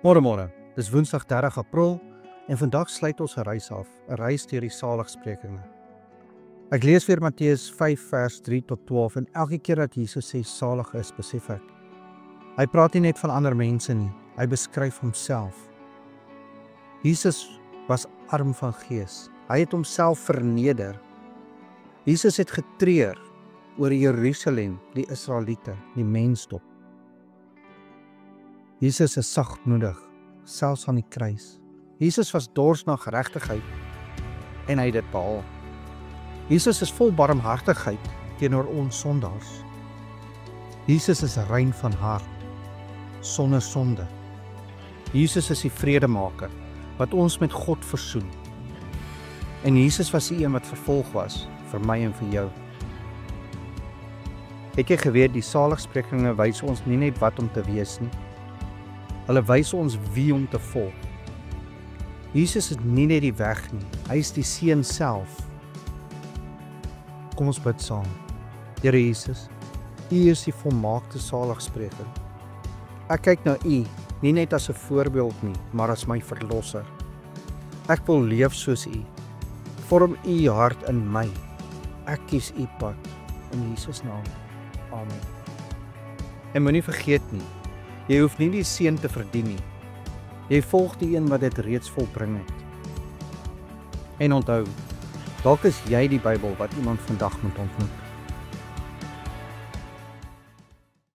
Môre, dis Woensdag 30 April en vandag sluit ons 'n reis af, 'n reis deur die Saligsprekinge. Ek lees weer Matteus 5 vers 3 tot 12 en elke keer dat Jesus sê salig is, besef ek. Hy praat nie net van ander mense nie, hy beskryf homself. Jesus was arm van gees. Hy het homself verneder. Jesus het getreur oor Jerusalem, die Israeliete, die mensdom. Jesus is sagmoedig, selfs aan die kruis. Jesus was dors na geregtigheid en hy het dit behaal. Jesus is vol barmhartigheid teenoor ons sondaars. Jesus is rein van hart, sonder sonde. Jesus is die vredemaker wat ons met God versoen. En Jesus was die een wat vervolg was vir my en vir jou. Het jy geweet die Saligsprekinge wys ons nie net wat om te wees nie. Hulle wys ons wie om te volg. Jesus is nie net die weg nie, hy is die Seun self. Kom ons bid saam. Here Jesus, U is die volmaakte saligspreker. Ek kyk na U, nie net as 'n voorbeeld nie, maar as my verlosser. Ek wil leef soos U. Vorm U hart in my. Ek kies U pad in Jesus naam. Amen. En moenie vergeet nie, jy hoef nie die seën te verdien nie. Jy volg die een wat dit reeds volbring het. En onthou, dalk is jy die Bybel wat iemand vandag moet ontmoet.